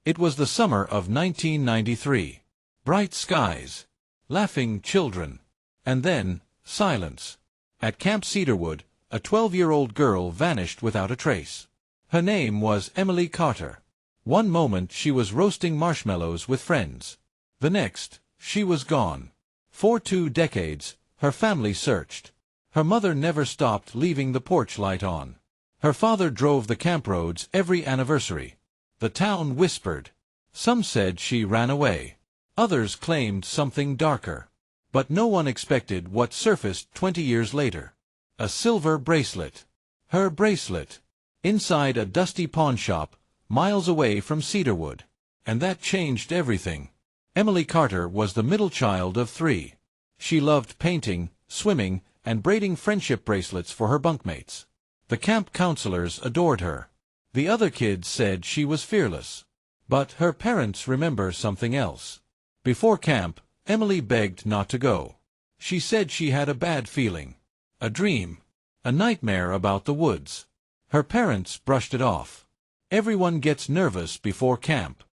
It was the summer of 1993. Bright skies, laughing children, and then, silence. At Camp Cedarwood, a 12-year-old girl vanished without a trace. Her name was Emily Carter. One moment she was roasting marshmallows with friends. The next, she was gone. For 2 decades, her family searched. Her mother never stopped leaving the porch light on. Her father drove the camp roads every anniversary. The town whispered. Some said she ran away. Others claimed something darker. But no one expected what surfaced 20 years later. A silver bracelet. Her bracelet. Inside a dusty pawnshop, miles away from Cedarwood. And that changed everything. Emily Carter was the middle child of 3. She loved painting, swimming, and braiding friendship bracelets for her bunkmates. The camp counselors adored her. The other kids said she was fearless. But her parents remember something else. Before camp, Emily begged not to go. She said she had a bad feeling. A dream. A nightmare about the woods. Her parents brushed it off. Everyone gets nervous before camp.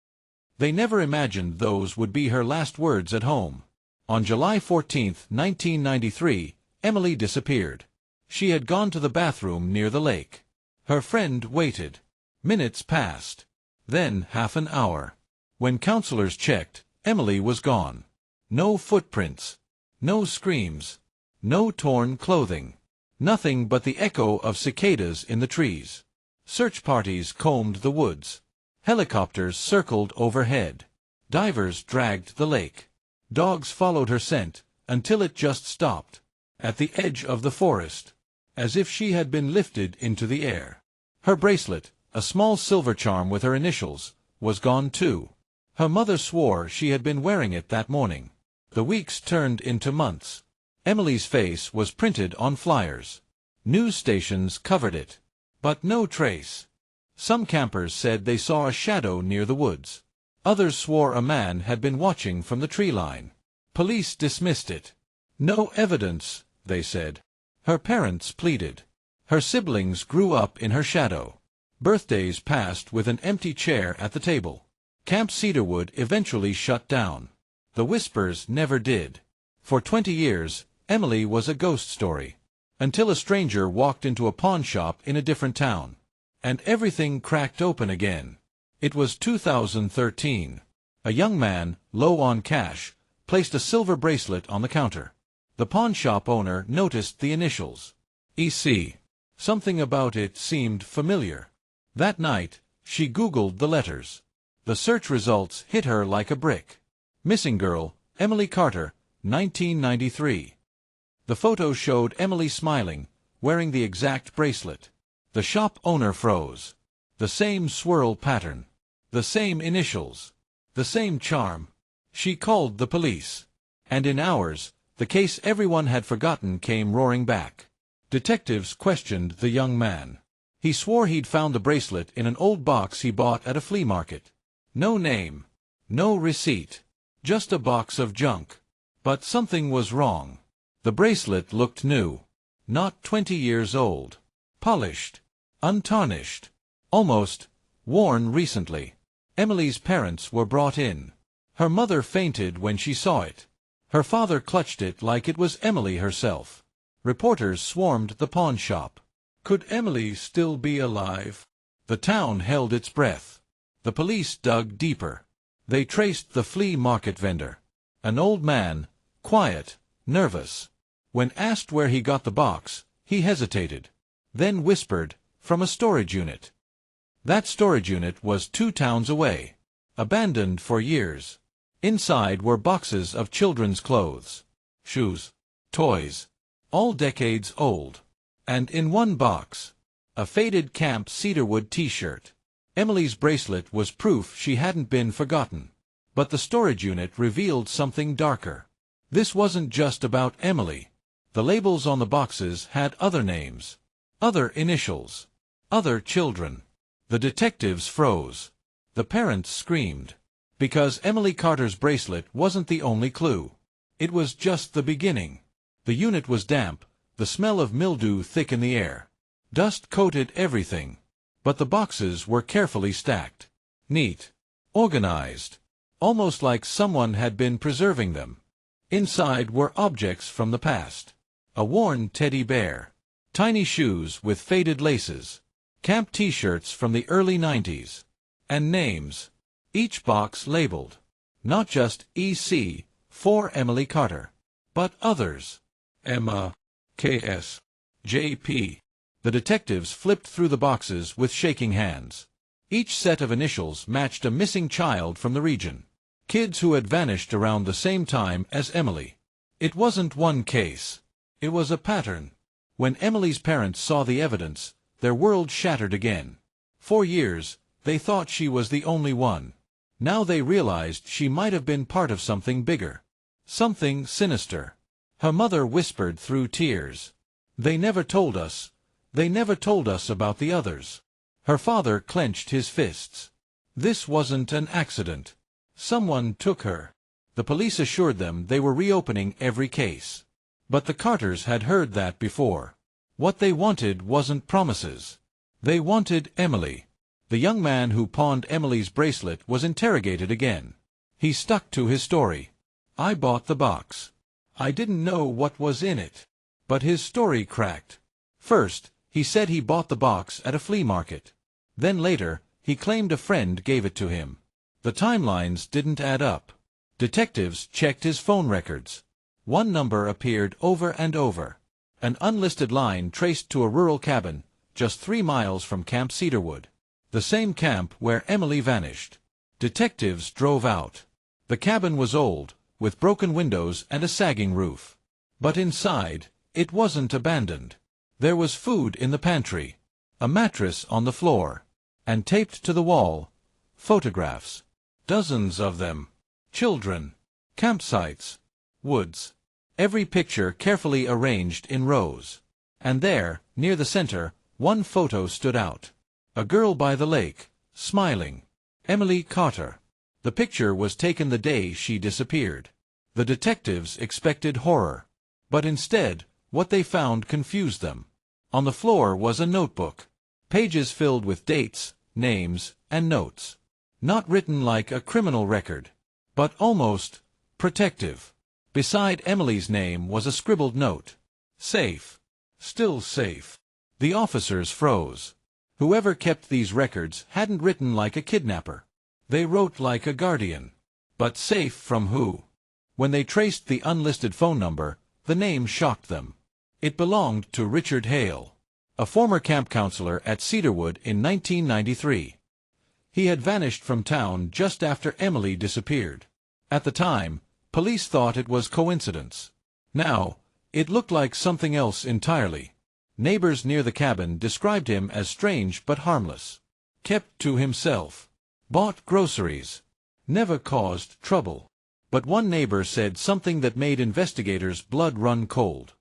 They never imagined those would be her last words at home. On July 14, 1993, Emily disappeared. She had gone to the bathroom near the lake. Her friend waited. Minutes passed. Then half an hour. When counselors checked, Emily was gone. No footprints. No screams. No torn clothing. Nothing but the echo of cicadas in the trees. Search parties combed the woods. Helicopters circled overhead. Divers dragged the lake. Dogs followed her scent, until it just stopped. At the edge of the forest. As if she had been lifted into the air. Her bracelet, a small silver charm with her initials, was gone too. Her mother swore she had been wearing it that morning. The weeks turned into months. Emily's face was printed on flyers. News stations covered it. But no trace. Some campers said they saw a shadow near the woods. Others swore a man had been watching from the tree line. Police dismissed it. No evidence, they said. Her parents pleaded. Her siblings grew up in her shadow. Birthdays passed with an empty chair at the table. Camp Cedarwood eventually shut down. The whispers never did. For 20 years, Emily was a ghost story. Until a stranger walked into a pawn shop in a different town. And everything cracked open again. It was 2013. A young man, low on cash, placed a silver bracelet on the counter. The pawn shop owner noticed the initials. EC. Something about it seemed familiar. That night, she Googled the letters. The search results hit her like a brick. Missing girl, Emily Carter, 1993. The photo showed Emily smiling, wearing the exact bracelet. The shop owner froze. The same swirl pattern. The same initials. The same charm. She called the police. And in hours, the case everyone had forgotten came roaring back. Detectives questioned the young man. He swore he'd found the bracelet in an old box he bought at a flea market. No name. No receipt. Just a box of junk. But something was wrong. The bracelet looked new. Not 20 years old. Polished. Untarnished. Almost worn recently. Emily's parents were brought in. Her mother fainted when she saw it. Her father clutched it like it was Emily herself. Reporters swarmed the pawn shop. Could Emily still be alive? The town held its breath. The police dug deeper. They traced the flea market vendor. An old man, quiet, nervous. When asked where he got the box, he hesitated. Then whispered, from a storage unit. That storage unit was 2 towns away. Abandoned for years. Inside were boxes of children's clothes. Shoes. Toys. All decades old. And in one box, a faded Camp Cedarwood t-shirt. Emily's bracelet was proof she hadn't been forgotten. But the storage unit revealed something darker. This wasn't just about Emily. The labels on the boxes had other names. Other initials. Other children. The detectives froze. The parents screamed. Because Emily Carter's bracelet wasn't the only clue. It was just the beginning. The unit was damp, the smell of mildew thick in the air. Dust coated everything. But the boxes were carefully stacked. Neat. organized, almost like someone had been preserving them. Inside were objects from the past. A worn teddy bear, tiny shoes with faded laces, camp t-shirts from the early 90s, and names, each box labeled, not just EC, for Emily Carter, but others. Emma, KS, JP. The detectives flipped through the boxes with shaking hands. Each set of initials matched a missing child from the region. Kids who had vanished around the same time as Emily. It wasn't one case. It was a pattern. When Emily's parents saw the evidence, their world shattered again. For years, they thought she was the only one. Now they realized she might have been part of something bigger. Something sinister. Her mother whispered through tears. They never told us. They never told us about the others. Her father clenched his fists. This wasn't an accident. Someone took her. The police assured them they were reopening every case. But the Carters had heard that before. What they wanted wasn't promises. They wanted Emily. The young man who pawned Emily's bracelet was interrogated again. He stuck to his story. I bought the box. I didn't know what was in it. But his story cracked. First, he said he bought the box at a flea market. Then later, he claimed a friend gave it to him. The timelines didn't add up. Detectives checked his phone records. One number appeared over and over. An unlisted line traced to a rural cabin, just 3 miles from Camp Cedarwood. The same camp where Emily vanished. Detectives drove out. The cabin was old, with broken windows and a sagging roof. But inside, it wasn't abandoned. There was food in the pantry, a mattress on the floor, and taped to the wall, photographs. Dozens of them. Children. Campsites. Woods. Every picture carefully arranged in rows. And there, near the center, one photo stood out. A girl by the lake, smiling. Emily Carter. The picture was taken the day she disappeared. The detectives expected horror. But instead, what they found confused them. On the floor was a notebook. Pages filled with dates, names, and notes. Not written like a criminal record, but almost protective. Beside Emily's name was a scribbled note. Safe. Still safe. The officers froze. Whoever kept these records hadn't written like a kidnapper. They wrote like a guardian. But safe from who? When they traced the unlisted phone number, the name shocked them. It belonged to Richard Hale, a former camp counselor at Cedarwood in 1993. He had vanished from town just after Emily disappeared. At the time, police thought it was coincidence. Now, it looked like something else entirely. Neighbors near the cabin described him as strange but harmless. Kept to himself. Bought groceries. Never caused trouble. But one neighbor said something that made investigators' blood run cold.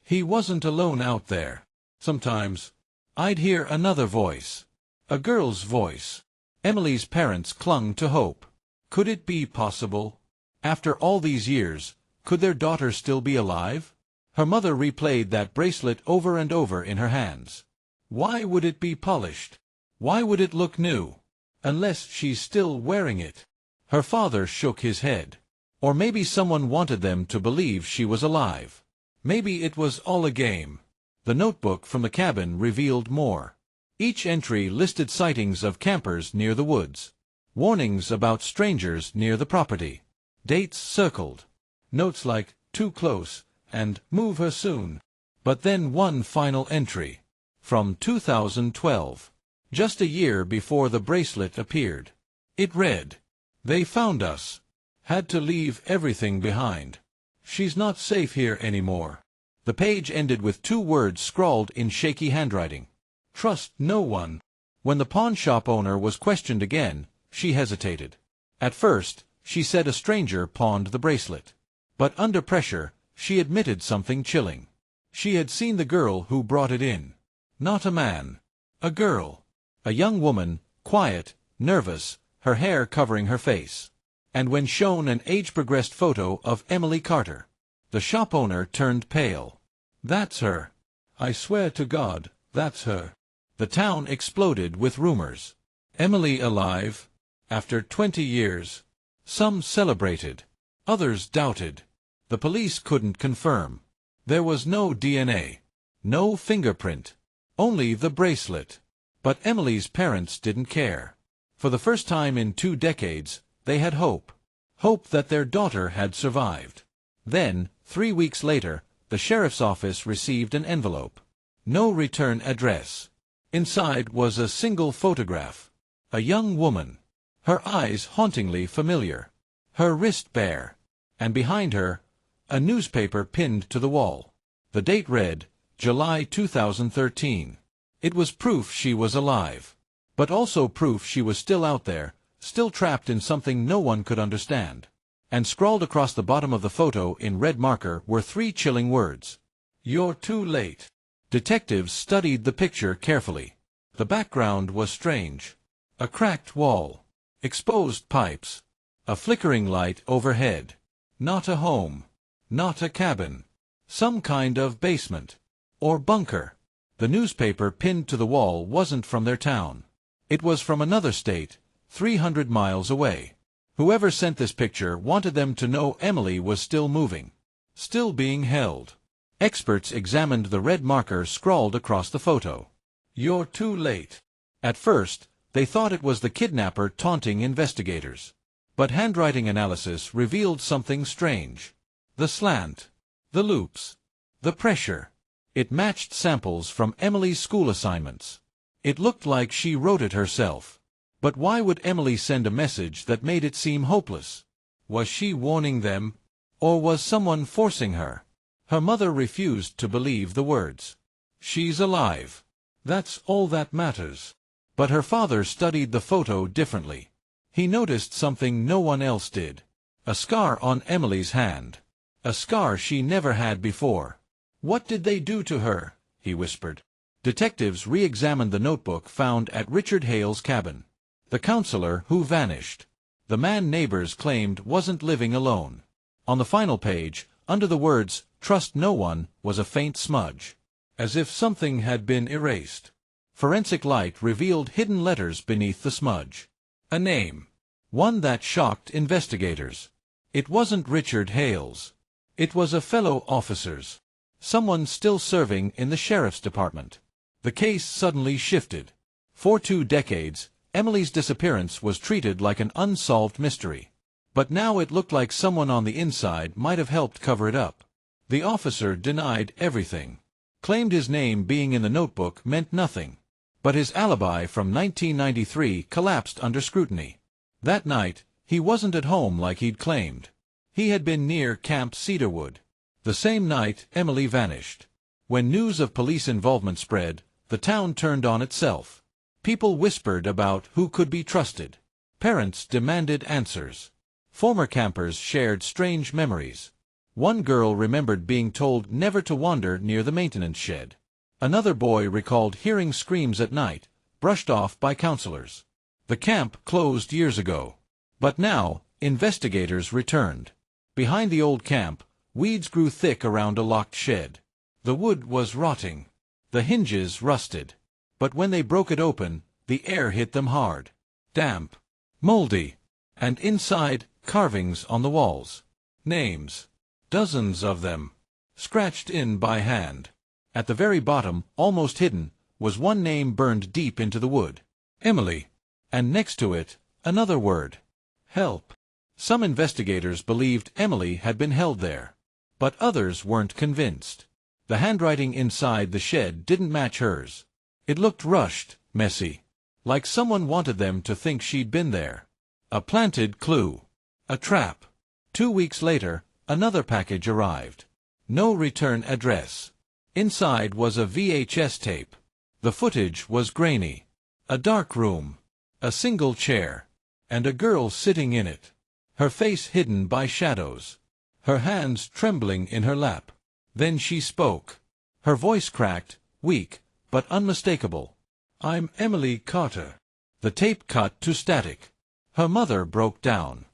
He wasn't alone out there. Sometimes, I'd hear another voice. A girl's voice. Emily's parents clung to hope. Could it be possible? After all these years, could their daughter still be alive? Her mother replayed that bracelet over and over in her hands. Why would it be polished? Why would it look new? Unless she's still wearing it. Her father shook his head. Or maybe someone wanted them to believe she was alive. Maybe it was all a game. The notebook from the cabin revealed more. Each entry listed sightings of campers near the woods. Warnings about strangers near the property. Dates circled. Notes like, too close, and move her soon. But then one final entry. From 2012. Just a year before the bracelet appeared. It read, "They found us. Had to leave everything behind. She's not safe here anymore." The page ended with 2 words scrawled in shaky handwriting. Trust no one. When the pawn shop owner was questioned again, she hesitated. At first, she said a stranger pawned the bracelet. But under pressure, she admitted something chilling. She had seen the girl who brought it in. Not a man. A girl. A young woman, quiet, nervous, her hair covering her face. And when shown an age-progressed photo of Emily Carter, the shop owner turned pale. That's her. I swear to God, that's her. The town exploded with rumors. Emily alive? After 20 years. Some celebrated. Others doubted. The police couldn't confirm. There was no DNA. No fingerprint. Only the bracelet. But Emily's parents didn't care. For the first time in 2 decades, they had hope. Hope that their daughter had survived. Then, 3 weeks later, the sheriff's office received an envelope. No return address. Inside was a single photograph. A young woman. Her eyes hauntingly familiar. Her wrist bare. And behind her, a newspaper pinned to the wall. The date read, July 2013. It was proof she was alive. But also proof she was still out there, still trapped in something no one could understand. And scrawled across the bottom of the photo in red marker were 3 chilling words. You're too late. Detectives studied the picture carefully. The background was strange. A cracked wall. Exposed pipes. A flickering light overhead. Not a home. Not a cabin. Some kind of basement. Or bunker. The newspaper pinned to the wall wasn't from their town. It was from another state, 300 miles away. Whoever sent this picture wanted them to know Emily was still moving. Still being held. Experts examined the red marker scrawled across the photo. You're too late. At first, they thought it was the kidnapper taunting investigators. But handwriting analysis revealed something strange. The slant. The loops. The pressure. It matched samples from Emily's school assignments. It looked like she wrote it herself. But why would Emily send a message that made it seem hopeless? Was she warning them? Or was someone forcing her? Her mother refused to believe the words. She's alive. That's all that matters. But her father studied the photo differently. He noticed something no one else did. A scar on Emily's hand. A scar she never had before. What did they do to her? He whispered. Detectives re-examined the notebook found at Richard Hale's cabin. The counselor who vanished. The man neighbors claimed wasn't living alone. On the final page, under the words, "Trust no one," was a faint smudge. As if something had been erased. Forensic light revealed hidden letters beneath the smudge. A name. One that shocked investigators. It wasn't Richard Hale's. It was a fellow officer's. Someone still serving in the sheriff's department. The case suddenly shifted. For 2 decades, Emily's disappearance was treated like an unsolved mystery. But now it looked like someone on the inside might have helped cover it up. The officer denied everything. Claimed his name being in the notebook meant nothing. But his alibi from 1993 collapsed under scrutiny. That night, he wasn't at home like he'd claimed. He had been near Camp Cedarwood. The same night Emily vanished. When news of police involvement spread, the town turned on itself. People whispered about who could be trusted. Parents demanded answers. Former campers shared strange memories. One girl remembered being told never to wander near the maintenance shed. Another boy recalled hearing screams at night, brushed off by counselors. The camp closed years ago. But now, investigators returned. Behind the old camp, weeds grew thick around a locked shed. The wood was rotting. The hinges rusted. But when they broke it open, the air hit them hard. Damp. Moldy. And inside, carvings on the walls. Names. Dozens of them. Scratched in by hand. At the very bottom, almost hidden, was one name burned deep into the wood. Emily. And next to it, another word. Help. Some investigators believed Emily had been held there. But others weren't convinced. The handwriting inside the shed didn't match hers. It looked rushed, messy. Like someone wanted them to think she'd been there. A planted clue. A trap. 2 weeks later, another package arrived. No return address. Inside was a VHS tape. The footage was grainy. A dark room. A single chair. And a girl sitting in it. Her face hidden by shadows. Her hands trembling in her lap. Then she spoke. Her voice cracked, weak, but unmistakable. "I'm Emily Carter." The tape cut to static. Her mother broke down.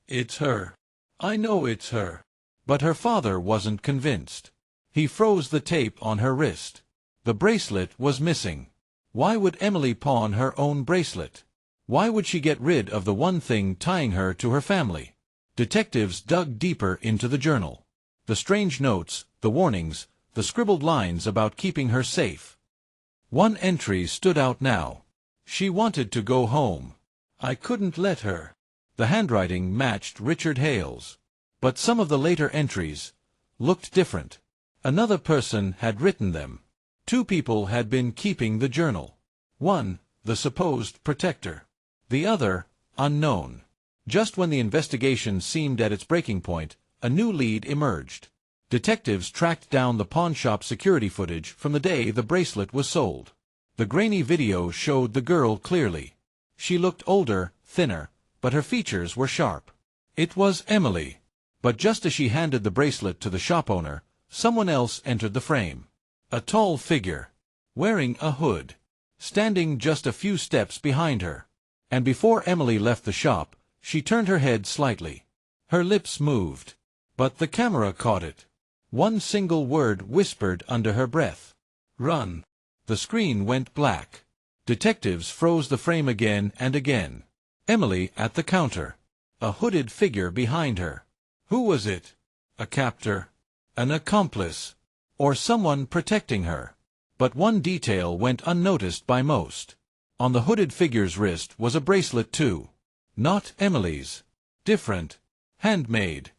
"It's her. I know it's her." But her father wasn't convinced. He froze the tape on her wrist. The bracelet was missing. Why would Emily pawn her own bracelet? Why would she get rid of the one thing tying her to her family? Detectives dug deeper into the journal. The strange notes, the warnings, the scribbled lines about keeping her safe. One entry stood out now. She wanted to go home. I couldn't let her. The handwriting matched Richard Hale's. But some of the later entries looked different. Another person had written them. Two people had been keeping the journal. One, the supposed protector. The other, unknown. Just when the investigation seemed at its breaking point, a new lead emerged. Detectives tracked down the pawnshop security footage from the day the bracelet was sold. The grainy video showed the girl clearly. She looked older, thinner, but her features were sharp. It was Emily. But just as she handed the bracelet to the shop owner, someone else entered the frame. A tall figure, wearing a hood, standing just a few steps behind her. And before Emily left the shop, she turned her head slightly. Her lips moved, but the camera caught it. One single word whispered under her breath. Run. The screen went black. Detectives froze the frame again and again. Emily at the counter. A hooded figure behind her. Who was it? A captor? An accomplice? Or someone protecting her? But one detail went unnoticed by most. On the hooded figure's wrist was a bracelet too. Not Emily's. Different. Handmade.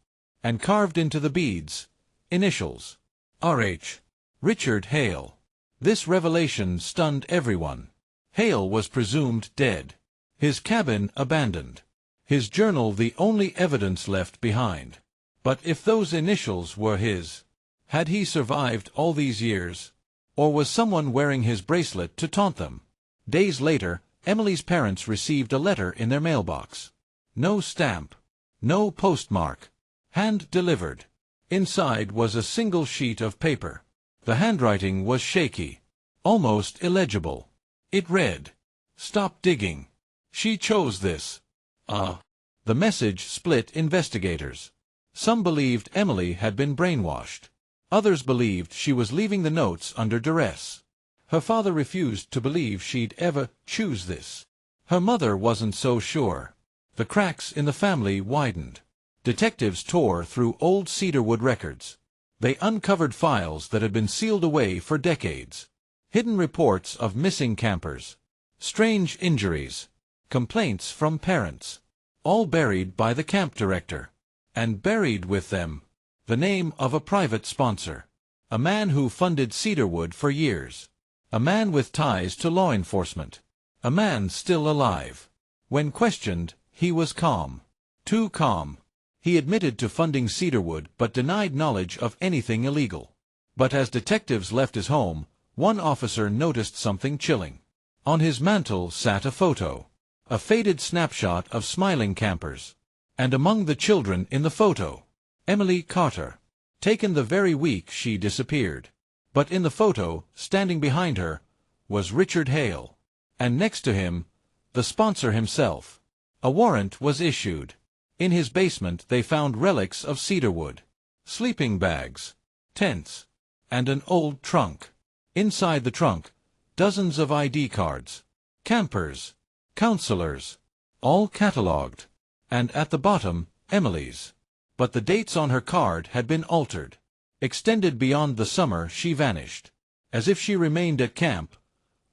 And carved into the beads. Initials. R.H. Richard Hale. This revelation stunned everyone. Hale was presumed dead. His cabin abandoned. His journal the only evidence left behind. But if those initials were his, had he survived all these years? Or was someone wearing his bracelet to taunt them? Days later, Emily's parents received a letter in their mailbox. No stamp. No postmark. Hand-delivered. Inside was a single sheet of paper. The handwriting was shaky, almost illegible. It read, "Stop digging." She chose this. The message split investigators. Some believed Emily had been brainwashed. Others believed she was leaving the notes under duress. Her father refused to believe she'd ever choose this. Her mother wasn't so sure. The cracks in the family widened. Detectives tore through old cedarwood records. They uncovered files that had been sealed away for decades. Hidden reports of missing campers. Strange injuries. Complaints from parents. All buried by the camp director. And buried with them, the name of a private sponsor. A man who funded Cedarwood for years. A man with ties to law enforcement. A man still alive. When questioned, he was calm. Too calm. He admitted to funding Cedarwood but denied knowledge of anything illegal. But as detectives left his home, one officer noticed something chilling. On his mantel sat a photo. A faded snapshot of smiling campers. And among the children in the photo, Emily Carter. Taken the very week she disappeared. But in the photo, standing behind her, was Richard Hale. And next to him, the sponsor himself. A warrant was issued. In his basement they found relics of cedarwood. Sleeping bags, tents, and an old trunk. Inside the trunk, dozens of ID cards. Campers, counselors, all catalogued. And at the bottom, Emily's. But the dates on her card had been altered. Extended beyond the summer she vanished. As if she remained at camp,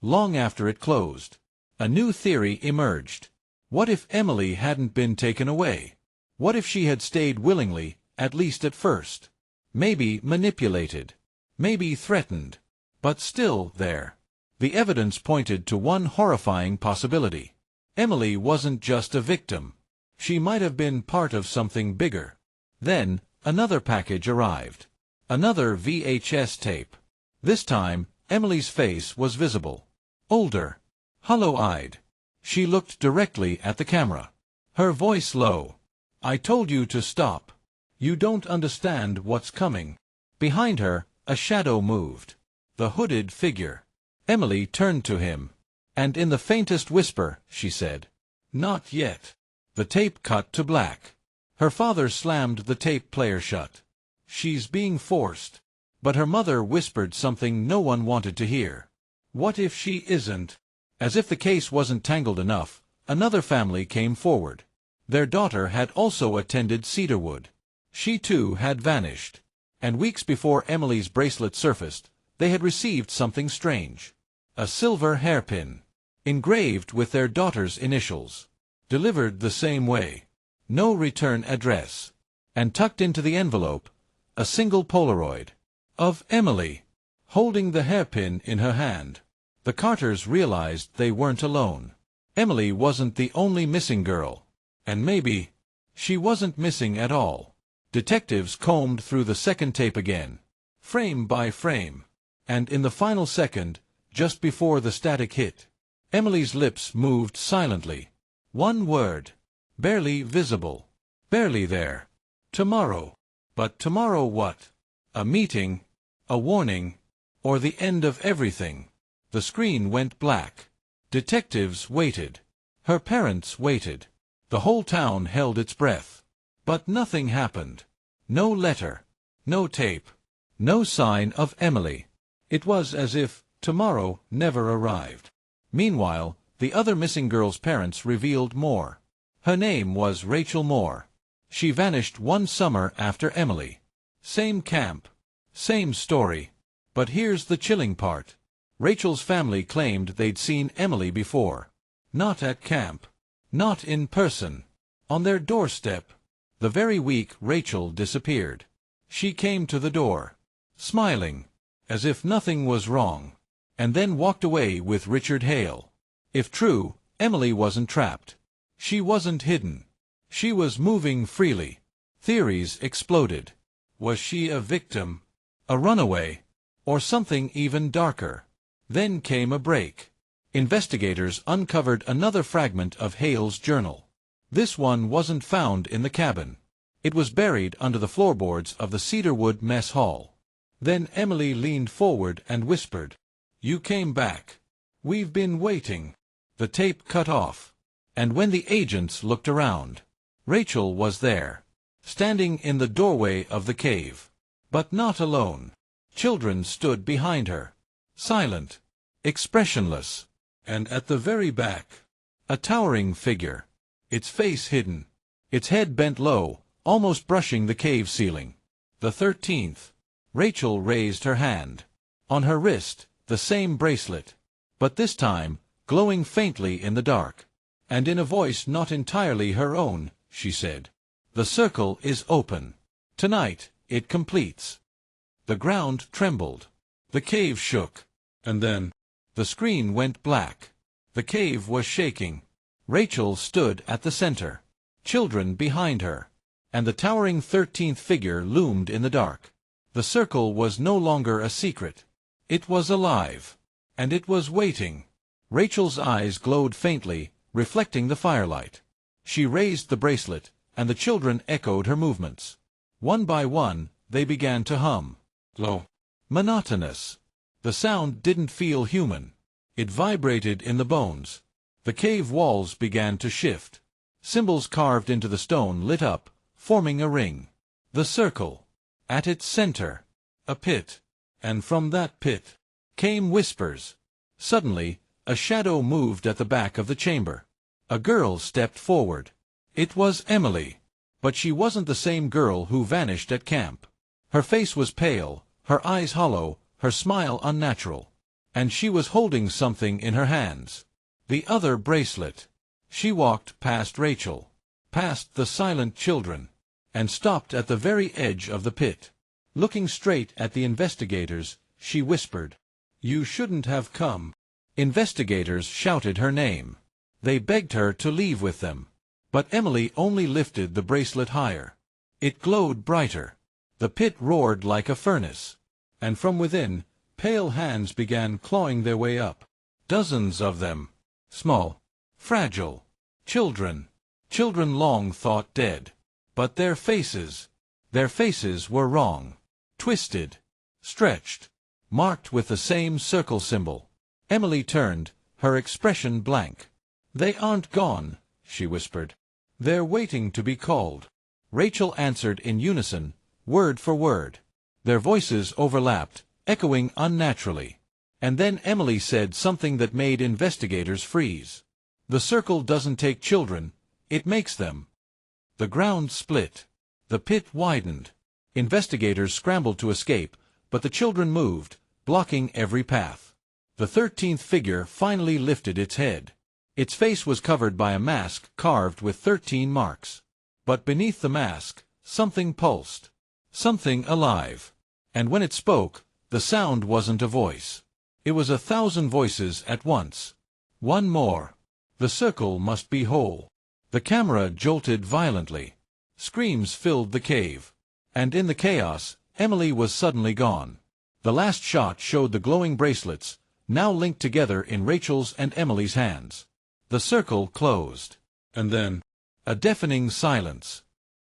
long after it closed. A new theory emerged. What if Emily hadn't been taken away? What if she had stayed willingly, at least at first? Maybe manipulated. Maybe threatened. But still there. The evidence pointed to one horrifying possibility. Emily wasn't just a victim. She might have been part of something bigger. Then, another package arrived. Another VHS tape. This time, Emily's face was visible. Older. Hollow-eyed. She looked directly at the camera. Her voice low. "I told you to stop. You don't understand what's coming." Behind her, a shadow moved. The hooded figure. Emily turned to him. And in the faintest whisper, she said, "Not yet." The tape cut to black. Her father slammed the tape player shut. "She's being forced." But her mother whispered something no one wanted to hear. "What if she isn't?" As if the case wasn't tangled enough, Another family came forward. Their daughter had also attended Cedarwood. She too had vanished. And weeks before Emily's bracelet surfaced, they had received something strange. A silver hairpin, engraved with their daughter's initials. Delivered the same way. No return address. And tucked into the envelope, a single Polaroid. Of Emily, holding the hairpin in her hand. The Carters realized they weren't alone. Emily wasn't the only missing girl. And maybe she wasn't missing at all. Detectives combed through the second tape again, frame by frame. And in the final second, just before the static hit, Emily's lips moved silently. One word. Barely visible. Barely there. Tomorrow. But tomorrow what? A meeting? A warning? Or the end of everything? The screen went black. Detectives waited. Her parents waited. The whole town held its breath. But nothing happened. No letter. No tape. No sign of Emily. It was as if tomorrow never arrived. Meanwhile, the other missing girl's parents revealed more. Her name was Rachel Moore. She vanished one summer after Emily. Same camp. Same story. But here's the chilling part. Rachel's family claimed they'd seen Emily before. Not at camp. Not in person. On their doorstep. The very week Rachel disappeared. She came to the door, smiling, as if nothing was wrong, and then walked away with Richard Hale. If true, Emily wasn't trapped. She wasn't hidden. She was moving freely. Theories exploded. Was she a victim? A runaway? Or something even darker? Then came a break. Investigators uncovered another fragment of Hale's journal. This one wasn't found in the cabin. It was buried under the floorboards of the Cedarwood mess hall. Then Emily leaned forward and whispered, "You came back. We've been waiting." The tape cut off. And when the agents looked around, Rachel was there, standing in the doorway of the cave. But not alone. Children stood behind her, silent, expressionless. And at the very back, a towering figure, its face hidden, its head bent low, almost brushing the cave ceiling. The 13th. Rachel raised her hand. On her wrist, the same bracelet, but this time, glowing faintly in the dark. And in a voice not entirely her own, she said, "The circle is open. Tonight, it completes." The ground trembled. The cave shook. And then, the screen went black. The cave was shaking. Rachel stood at the center. Children behind her. And the towering 13th figure loomed in the dark. The circle was no longer a secret. It was alive. And it was waiting. Rachel's eyes glowed faintly, reflecting the firelight. She raised the bracelet, and the children echoed her movements. One by one, they began to hum. Low. Monotonous. The sound didn't feel human. It vibrated in the bones. The cave walls began to shift. Symbols carved into the stone lit up, forming a ring. The circle. At its center, a pit. And from that pit came whispers. Suddenly, a shadow moved at the back of the chamber. A girl stepped forward. It was Emily. But she wasn't the same girl who vanished at camp. Her face was pale, her eyes hollow, her smile unnatural. And she was holding something in her hands. The other bracelet. She walked past Rachel, past the silent children, and stopped at the very edge of the pit. Looking straight at the investigators, she whispered, "You shouldn't have come." Investigators shouted her name. They begged her to leave with them. But Emily only lifted the bracelet higher. It glowed brighter. The pit roared like a furnace. And from within, pale hands began clawing their way up. Dozens of them. Small. Fragile. Children. Children long thought dead. But their faces were wrong. Twisted. Stretched. Marked with the same circle symbol. Emily turned, her expression blank. "They aren't gone," she whispered. "They're waiting to be called." Rachel answered in unison, word for word. Their voices overlapped, echoing unnaturally. And then Emily said something that made investigators freeze. The circle doesn't take children, it makes them. The ground split. The pit widened. Investigators scrambled to escape, but the children moved, blocking every path. The 13th figure finally lifted its head. Its face was covered by a mask carved with 13 marks. But beneath the mask, something pulsed. Something alive. And when it spoke, the sound wasn't a voice. It was 1,000 voices at once. One more. The circle must be whole. The camera jolted violently. Screams filled the cave. And in the chaos, Emily was suddenly gone. The last shot showed the glowing bracelets, now linked together in Rachel's and Emily's hands. The circle closed. And then, a deafening silence.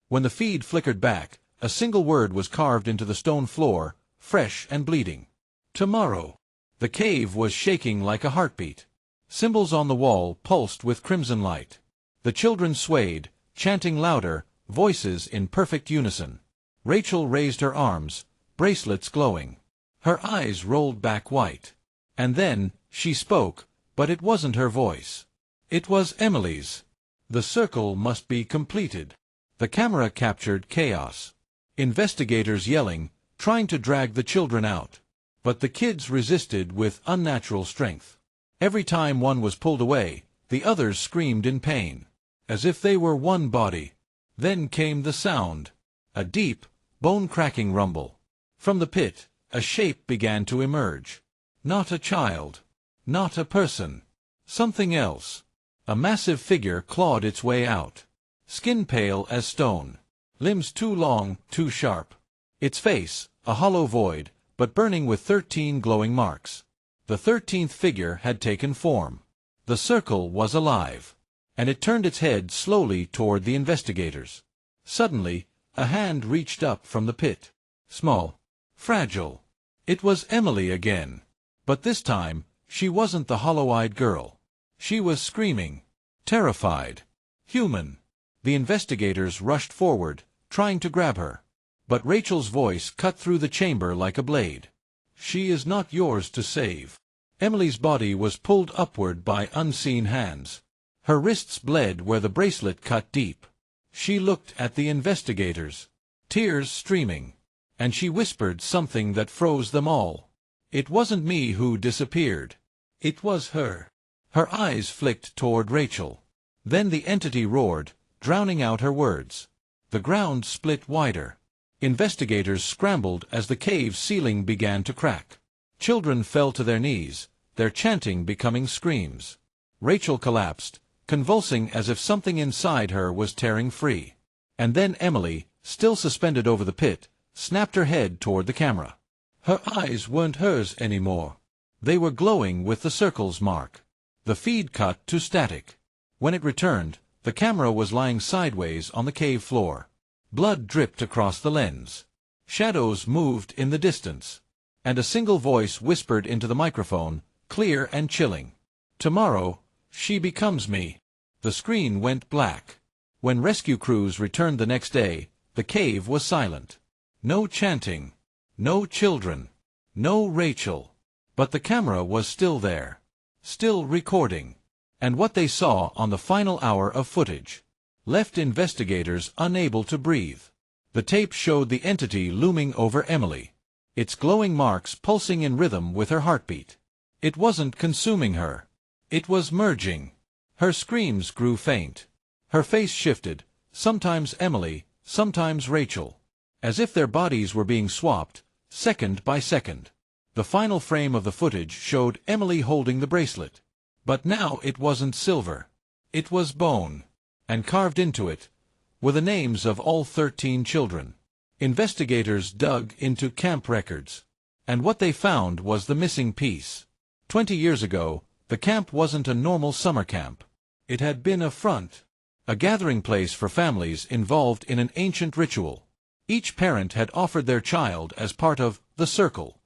When the feed flickered back, a single word was carved into the stone floor, fresh and bleeding. Tomorrow. The cave was shaking like a heartbeat. Symbols on the wall pulsed with crimson light. The children swayed, chanting louder, voices in perfect unison. Rachel raised her arms, bracelets glowing. Her eyes rolled back white. And then, she spoke, but it wasn't her voice. It was Emily's. The circle must be completed. The camera captured chaos. Investigators yelling, trying to drag the children out. But the kids resisted with unnatural strength. Every time one was pulled away, the others screamed in pain, as if they were one body. Then came the sound. A deep, bone-cracking rumble. From the pit, a shape began to emerge. Not a child. Not a person. Something else. A massive figure clawed its way out. Skin pale as stone. Limbs too long, too sharp. Its face, a hollow void, but burning with 13 glowing marks. The 13th figure had taken form. The circle was alive. And it turned its head slowly toward the investigators. Suddenly, a hand reached up from the pit. Small. Fragile. It was Emily again. But this time, she wasn't the hollow-eyed girl. She was screaming. Terrified. Human. The investigators rushed forward, trying to grab her. But Rachel's voice cut through the chamber like a blade. She is not yours to save. Emily's body was pulled upward by unseen hands. Her wrists bled where the bracelet cut deep. She looked at the investigators, tears streaming, and she whispered something that froze them all. It wasn't me who disappeared. It was her. Her eyes flicked toward Rachel. Then the entity roared, drowning out her words. The ground split wider. Investigators scrambled as the cave's ceiling began to crack. Children fell to their knees, their chanting becoming screams. Rachel collapsed, convulsing as if something inside her was tearing free. And then Emily, still suspended over the pit, snapped her head toward the camera. Her eyes weren't hers anymore. They were glowing with the circle's mark. The feed cut to static. When it returned, the camera was lying sideways on the cave floor. Blood dripped across the lens. Shadows moved in the distance. And a single voice whispered into the microphone, clear and chilling. Tomorrow, she becomes me. The screen went black. When rescue crews returned the next day, the cave was silent. No chanting. No children. No Rachel. But the camera was still there. Still recording. And what they saw on the final hour of footage left investigators unable to breathe. The tape showed the entity looming over Emily, its glowing marks pulsing in rhythm with her heartbeat. It wasn't consuming her. It was merging. Her screams grew faint. Her face shifted, sometimes Emily, sometimes Rachel, as if their bodies were being swapped, second by second. The final frame of the footage showed Emily holding the bracelet. But now it wasn't silver. It was bone. And carved into it were the names of all 13 children. Investigators dug into camp records. And what they found was the missing piece. 20 years ago, the camp wasn't a normal summer camp. It had been a front. A gathering place for families involved in an ancient ritual. Each parent had offered their child as part of the circle.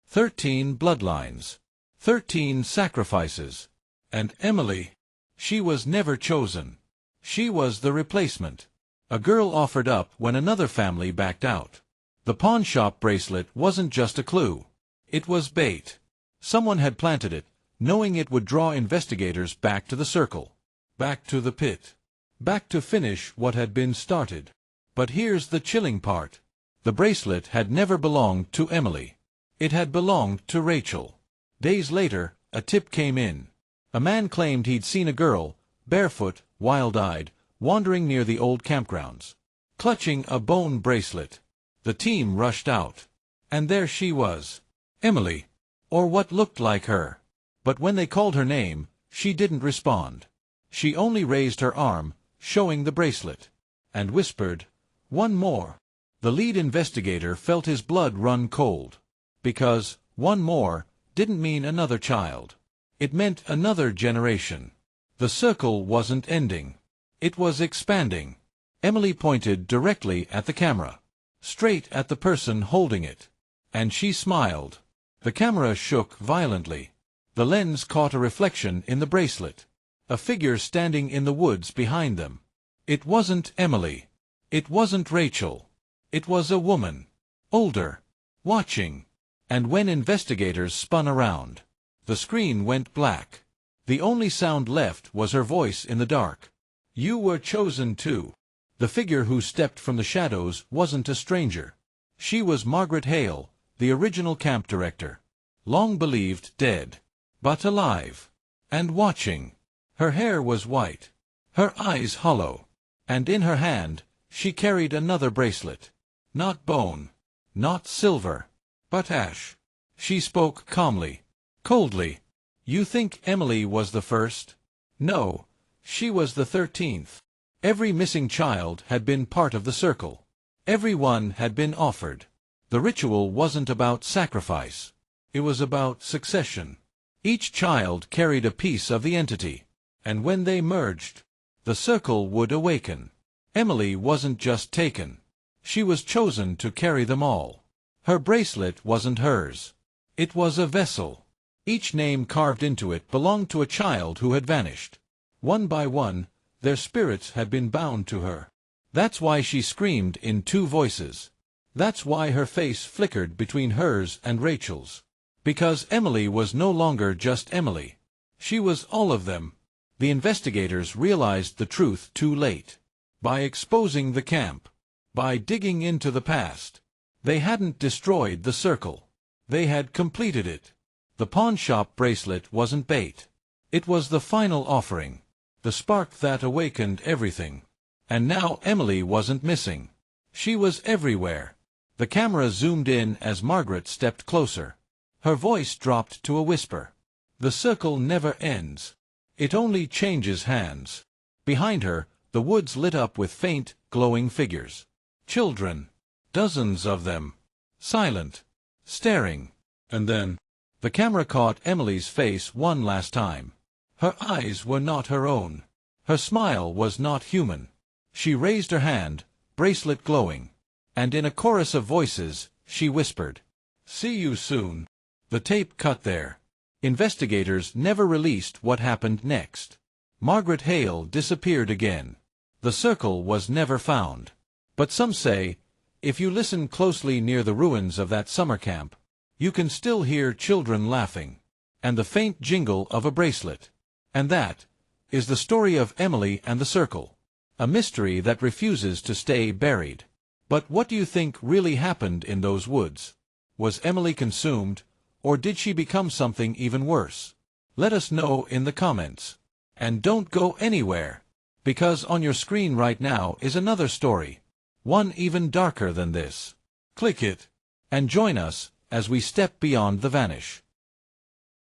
13 bloodlines. 13 sacrifices. And Emily, she was never chosen. She was the replacement. A girl offered up when another family backed out. The pawn shop bracelet wasn't just a clue. It was bait. Someone had planted it, knowing it would draw investigators back to the circle, back to the pit, back to finish what had been started. But here's the chilling part. The bracelet had never belonged to Emily. It had belonged to Rachel. Days later, a tip came in. A man claimed he'd seen a girl, barefoot, wild-eyed, wandering near the old campgrounds, clutching a bone bracelet. The team rushed out. And there she was. Emily. Or what looked like her. But when they called her name, she didn't respond. She only raised her arm, showing the bracelet, and whispered, "One more." The lead investigator felt his blood run cold. Because one more didn't mean another child. It meant another generation. The circle wasn't ending. It was expanding. Emily pointed directly at the camera, straight at the person holding it. And she smiled. The camera shook violently. The lens caught a reflection in the bracelet. A figure standing in the woods behind them. It wasn't Emily. It wasn't Rachel. It was a woman. Older. Watching. And when investigators spun around, the screen went black. The only sound left was her voice in the dark. "You were chosen too." The figure who stepped from the shadows wasn't a stranger. She was Margaret Hale, the original camp director. Long believed dead. But alive. And watching. Her hair was white. Her eyes hollow. And in her hand, she carried another bracelet. Not bone. Not silver. But ash. She spoke calmly. Coldly. "You think Emily was the first? No. She was the 13th. Every missing child had been part of the circle. Everyone had been offered. The ritual wasn't about sacrifice. It was about succession. Each child carried a piece of the entity. And when they merged, the circle would awaken. Emily wasn't just taken. She was chosen to carry them all. Her bracelet wasn't hers. It was a vessel. Each name carved into it belonged to a child who had vanished. One by one, their spirits had been bound to her. That's why she screamed in two voices. That's why her face flickered between hers and Rachel's. Because Emily was no longer just Emily. She was all of them. The investigators realized the truth too late. By exposing the camp. By digging into the past. They hadn't destroyed the circle. They had completed it. The pawnshop bracelet wasn't bait. It was the final offering. The spark that awakened everything. And now Emily wasn't missing. She was everywhere. The camera zoomed in as Margaret stepped closer. Her voice dropped to a whisper. "The circle never ends. It only changes hands." Behind her, the woods lit up with faint, glowing figures. Children. Dozens of them. Silent. Staring. And then, the camera caught Emily's face one last time. Her eyes were not her own. Her smile was not human. She raised her hand, bracelet glowing. And in a chorus of voices, she whispered, "See you soon." The tape cut there. Investigators never released what happened next. Margaret Hale disappeared again. The circle was never found. But some say, if you listen closely near the ruins of that summer camp, you can still hear children laughing, and the faint jingle of a bracelet. And that is the story of Emily and the circle, a mystery that refuses to stay buried. But what do you think really happened in those woods? Was Emily consumed, or did she become something even worse? Let us know in the comments. And don't go anywhere, because on your screen right now is another story, one even darker than this. Click it, and join us as we step beyond the vanish.